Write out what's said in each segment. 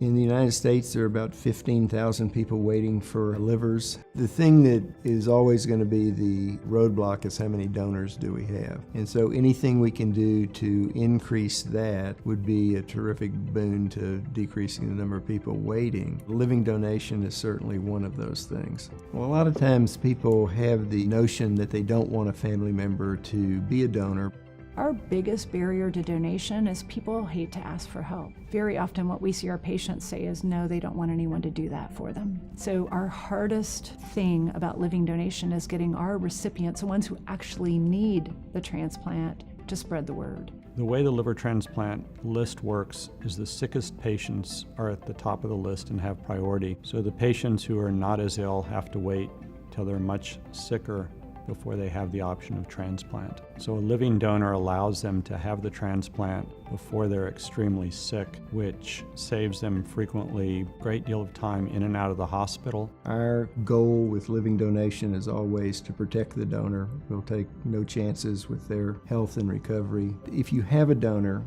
In the United States, there are about 15,000 people waiting for livers. The thing that is always going to be the roadblock is how many donors do we have. And so anything we can do to increase that would be a terrific boon to decreasing the number of people waiting. Living donation is certainly one of those things. Well, a lot of times people have the notion that they don't want a family member to be a donor. Our biggest barrier to donation is people hate to ask for help. Very often what we see our patients say is no, they don't want anyone to do that for them. So our hardest thing about living donation is getting our recipients, the ones who actually need the transplant, to spread the word. The way the liver transplant list works is the sickest patients are at the top of the list and have priority. So the patients who are not as ill have to wait till they're much sicker before they have the option of transplant. So a living donor allows them to have the transplant before they're extremely sick, which saves them frequently a great deal of time in and out of the hospital. Our goal with living donation is always to protect the donor. We'll take no chances with their health and recovery. If you have a donor,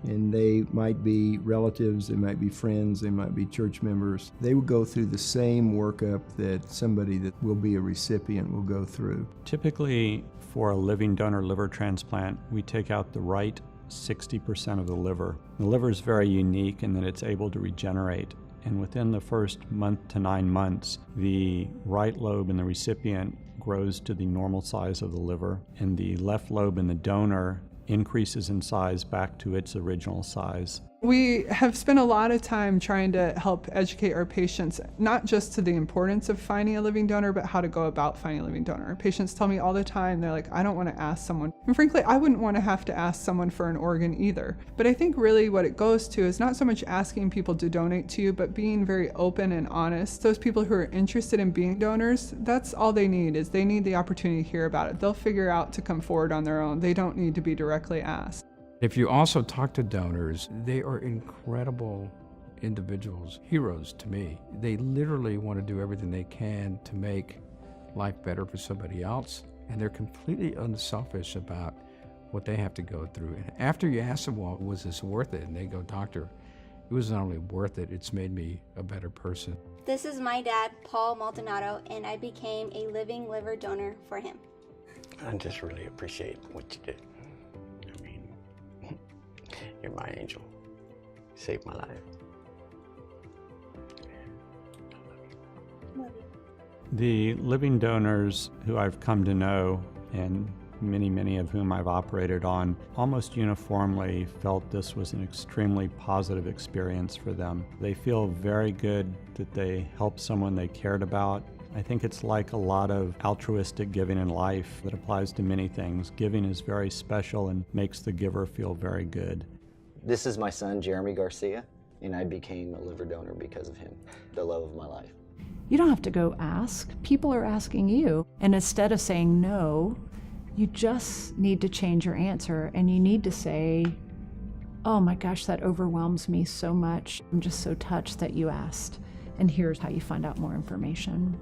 and they might be relatives, they might be friends, they might be church members, they will go through the same workup that somebody that will be a recipient will go through. Typically, for a living donor liver transplant, we take out the right 60% of the liver. The liver is very unique in that it's able to regenerate. And within the first month to 9 months, the right lobe in the recipient grows to the normal size of the liver, and the left lobe in the donor increases in size back to its original size. We have spent a lot of time trying to help educate our patients, not just to the importance of finding a living donor, but how to go about finding a living donor. Our patients tell me all the time, they're like, I don't want to ask someone. And frankly, I wouldn't want to have to ask someone for an organ either. But I think really what it goes to is not so much asking people to donate to you, but being very open and honest. Those people who are interested in being donors, that's all they need, is they need the opportunity to hear about it. They'll figure out to come forward on their own. They don't need to be directly asked. If you also talk to donors, they are incredible individuals, heroes to me. They literally want to do everything they can to make life better for somebody else, and they're completely unselfish about what they have to go through. And after you ask them, well, was this worth it? And they go, doctor, it was not only worth it, it's made me a better person. This is my dad, Paul Maldonado, and I became a living liver donor for him. I just really appreciate what you did. You're my angel. You saved my life. Love you. The living donors who I've come to know, and many of whom I've operated on, almost uniformly felt this was an extremely positive experience for them. They feel very good that they helped someone they cared about. I think it's like a lot of altruistic giving in life that applies to many things. Giving is very special and makes the giver feel very good. This is my son, Jeremy Garcia, and I became a liver donor because of him, the love of my life. You don't have to go ask. People are asking you. And instead of saying no, you just need to change your answer, and you need to say, oh my gosh, that overwhelms me so much. I'm just so touched that you asked. And here's how you find out more information.